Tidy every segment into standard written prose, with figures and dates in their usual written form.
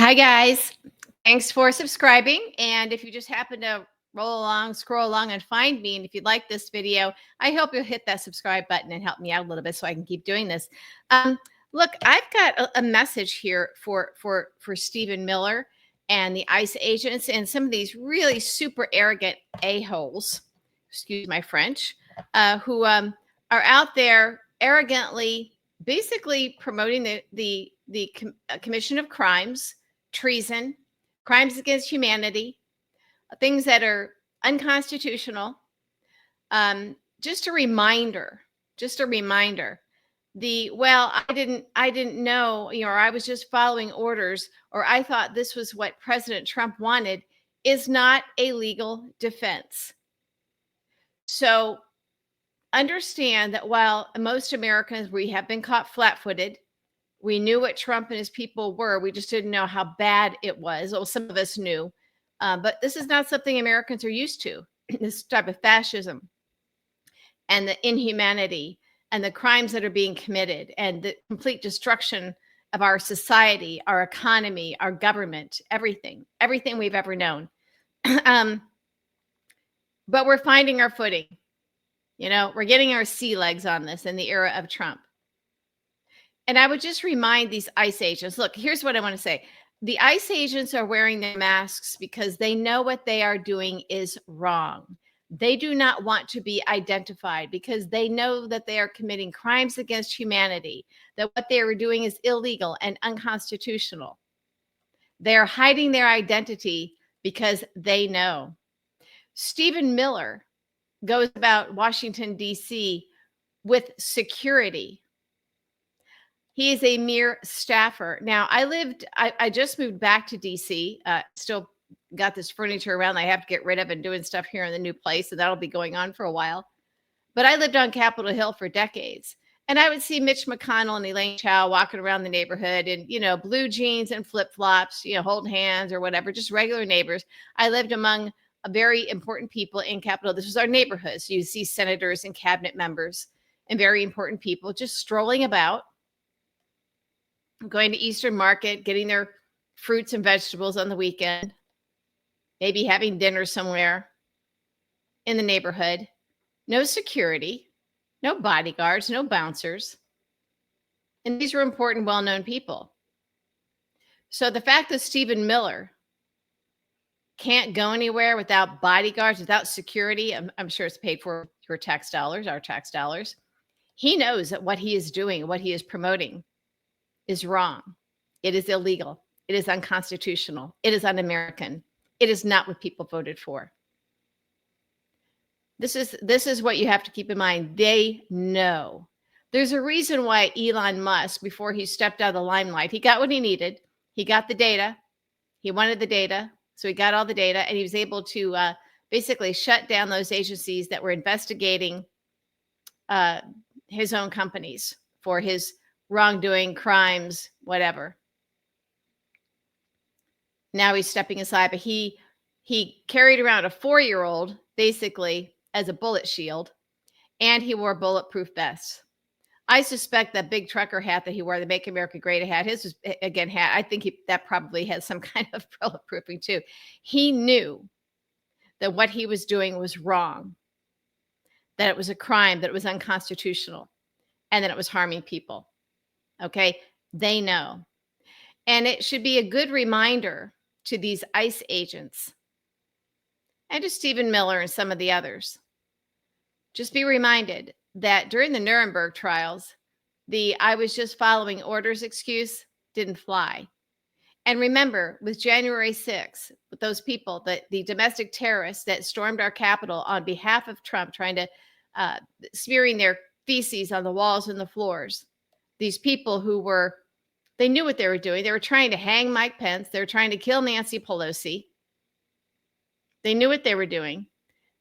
Hi, guys. Thanks for subscribing. And if you just happen to roll along, scroll along, and find me, and if you like this video, I hope you'll hit that subscribe button and help me out a little bit so I can keep doing this. Um, Look, I've got a message here for Stephen Miller and the ICE agents and some of these really super arrogant a-holes, excuse my French, who are out there arrogantly, basically promoting the commission of crimes, treason, crimes against humanity, things that are unconstitutional. Just a reminder, just a reminder. I didn't know, or I was just following orders, or I thought this was what President Trump wanted, is not a legal defense. So understand that while most Americans, we have been caught flat-footed. We knew what Trump and his people were. We just didn't know how bad it was. Well, some of us knew, but this is not something Americans are used to. This type of fascism and the inhumanity and the crimes that are being committed and the complete destruction of our society, our economy, our government, everything we've ever known. But we're finding our footing. We're getting our sea legs on this in the era of Trump. And I would just remind these ICE agents, look, here's what I want to say. The ICE agents are wearing their masks because they know what they are doing is wrong. They do not want to be identified because they know that they are committing crimes against humanity, that what they are doing is illegal and unconstitutional. They're hiding their identity because they know. Stephen Miller goes about Washington, D.C. with security. He is a mere staffer. Now, I just moved back to DC, still got this furniture around that I have to get rid of and doing stuff here in the new place, and that'll be going on for a while. But I lived on Capitol Hill for decades, and I would see Mitch McConnell and Elaine Chao walking around the neighborhood in, blue jeans and flip-flops, holding hands or whatever, just regular neighbors. I lived among very important people in Capitol. This was our neighborhood. So you see senators and cabinet members and very important people just strolling about, going to Eastern Market, getting their fruits and vegetables on the weekend, maybe having dinner somewhere in the neighborhood. No security, no bodyguards, no bouncers. And these were important, well-known people. So the fact that Stephen Miller can't go anywhere without bodyguards, without security, I'm sure it's paid for your tax dollars, our tax dollars. He knows that what he is doing, what he is promoting, is wrong. It is illegal. It is unconstitutional. It is un-American. It is not what people voted for. This is what you have to keep in mind. They know. There's a reason why Elon Musk, before he stepped out of the limelight, he got what he needed. He got the data. He wanted the data. So he got all the data, and he was able to basically shut down those agencies that were investigating his own companies for his wrongdoing, crimes, whatever. Now he's stepping aside, but he carried around a 4-year-old basically as a bullet shield, and he wore bulletproof vests. I suspect that big trucker hat that he wore, the Make America Great hat, his was, again, hat. I think that probably has some kind of bulletproofing too. He knew that what he was doing was wrong, that it was a crime, that it was unconstitutional, and that it was harming people. Okay, they know. And it should be a good reminder to these ICE agents and to Stephen Miller and some of the others. Just be reminded that during the Nuremberg trials, the "I was just following orders" excuse didn't fly. And remember, with January 6th, with those people, the domestic terrorists that stormed our Capitol on behalf of Trump, trying to smearing their feces on the walls and the floors, these people they knew what they were doing. They were trying to hang Mike Pence. They were trying to kill Nancy Pelosi. They knew what they were doing,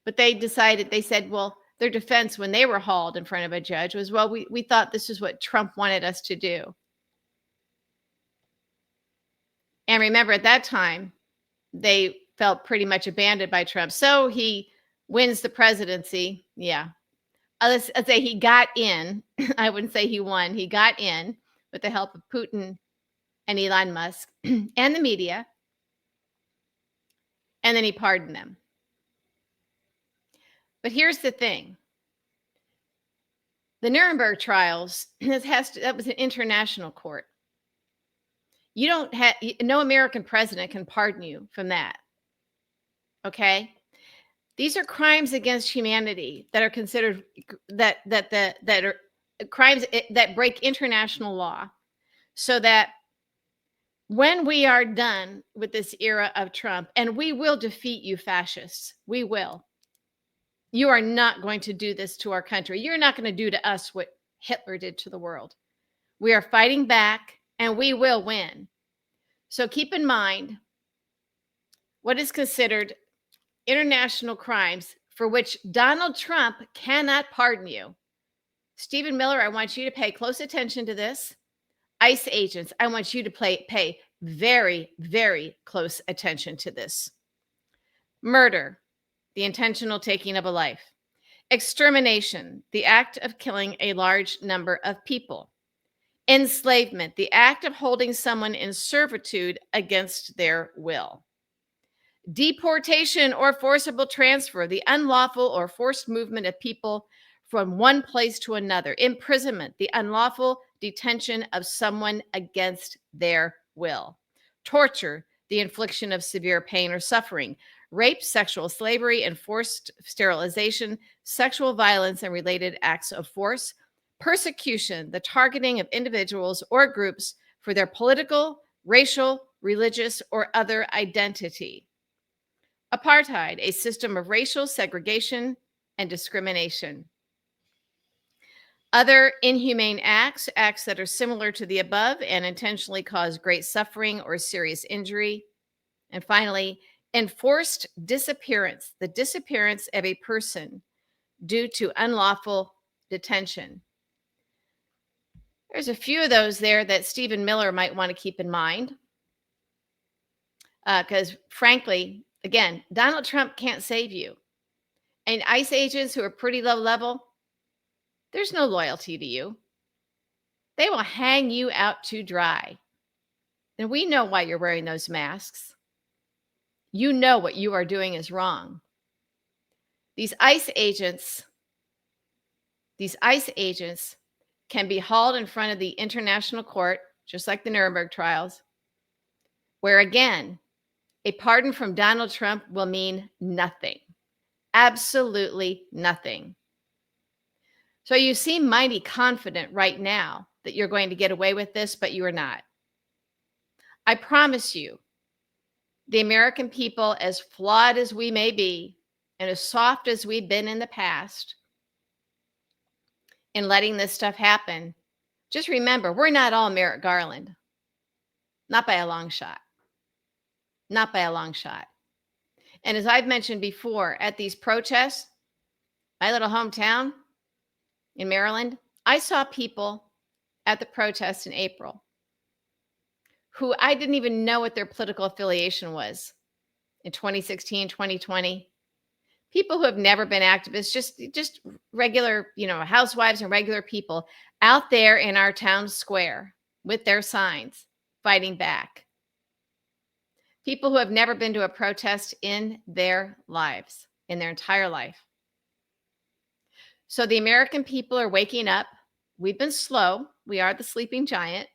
but they said, well, their defense when they were hauled in front of a judge was, well, we thought this is what Trump wanted us to do. And remember, at that time, they felt pretty much abandoned by Trump. So he wins the presidency. Yeah. Let's say he got in. I wouldn't say he won. He got in with the help of Putin and Elon Musk and the media, and then he pardoned them. But here's the thing. The Nuremberg trials, that was an international court. You don't have, no American president can pardon you from that. Okay? These are crimes against humanity that are considered that are crimes that break international law. So that when we are done with this era of Trump, and we will defeat you fascists, we will. You are not going to do this to our country. You're not going to do to us what Hitler did to the world. We are fighting back, and we will win. So keep in mind what is considered international crimes for which Donald Trump cannot pardon you. Stephen Miller, I want you to pay close attention to this. ICE agents, I want you to pay very, very close attention to this. Murder, the intentional taking of a life. Extermination, the act of killing a large number of people. Enslavement, the act of holding someone in servitude against their will. Deportation or forcible transfer, the unlawful or forced movement of people from one place to another. Imprisonment, the unlawful detention of someone against their will. Torture, the infliction of severe pain or suffering. Rape, sexual slavery, and forced sterilization, sexual violence and related acts of force. Persecution, the targeting of individuals or groups for their political, racial, religious, or other identity. Apartheid, a system of racial segregation and discrimination. Other inhumane acts, acts that are similar to the above and intentionally cause great suffering or serious injury. And finally, enforced disappearance, the disappearance of a person due to unlawful detention. There's a few of those there that Stephen Miller might want to keep in mind. Because frankly, again, Donald Trump can't save you. And ICE agents who are pretty low level, there's no loyalty to you. They will hang you out to dry. And we know why you're wearing those masks. You know what you are doing is wrong. These ICE agents can be hauled in front of the international court, just like the Nuremberg trials, where again, a pardon from Donald Trump will mean nothing. Absolutely nothing. So you seem mighty confident right now that you're going to get away with this, but you are not. I promise you, the American people, as flawed as we may be, and as soft as we've been in the past in letting this stuff happen, just remember, we're not all Merrick Garland. Not by a long shot. Not by a long shot. And as I've mentioned before, at these protests, my little hometown in Maryland, I saw people at the protests in April who I didn't even know what their political affiliation was in 2016, 2020. People who have never been activists, just regular, housewives and regular people out there in our town square with their signs fighting back. People who have never been to a protest in their lives, in their entire life. So the American people are waking up. We've been slow. We are the sleeping giant.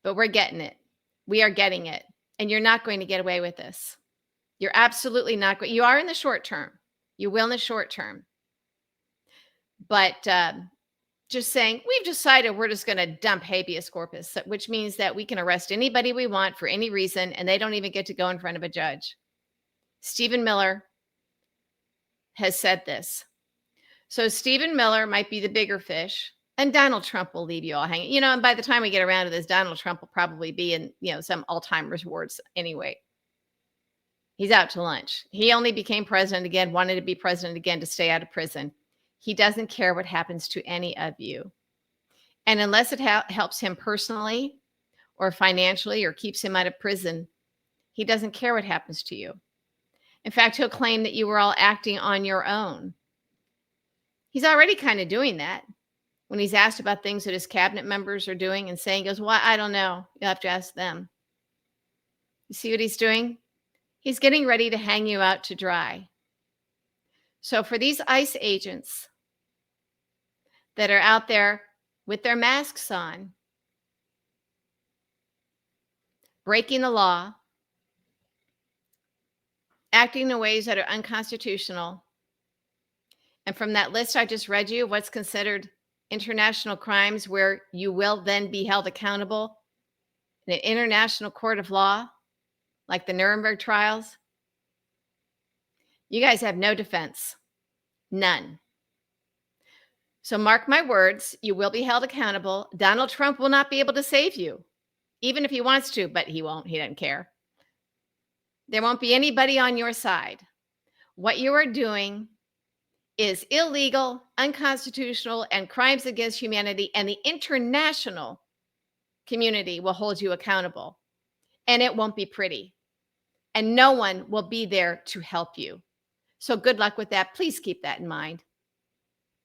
But we're getting it. We are getting it. And you're not going to get away with this. You're absolutely not going. You are in the short term. You will in the short term. But just saying, we've decided we're just going to dump habeas corpus, which means that we can arrest anybody we want for any reason, and they don't even get to go in front of a judge. Stephen Miller has said this. So Stephen Miller might be the bigger fish, and Donald Trump will leave you all hanging. And by the time we get around to this, Donald Trump will probably be in, some Alzheimer's wards anyway. He's out to lunch. He only became president again, wanted to be president again to stay out of prison. He doesn't care what happens to any of you. And unless it helps him personally or financially or keeps him out of prison, he doesn't care what happens to you. In fact, he'll claim that you were all acting on your own. He's already kind of doing that when he's asked about things that his cabinet members are doing and saying, he goes, "Well, I don't know. You'll have to ask them." You see what he's doing? He's getting ready to hang you out to dry. So for these ICE agents that are out there with their masks on, breaking the law, acting in ways that are unconstitutional, and from that list I just read you, what's considered international crimes where you will then be held accountable in an international court of law, like the Nuremberg trials, you guys have no defense. None. So mark my words, you will be held accountable. Donald Trump will not be able to save you, even if he wants to, but he won't. He doesn't care. There won't be anybody on your side. What you are doing is illegal, unconstitutional, and crimes against humanity, and the international community will hold you accountable. And it won't be pretty. And no one will be there to help you. So good luck with that. Please keep that in mind.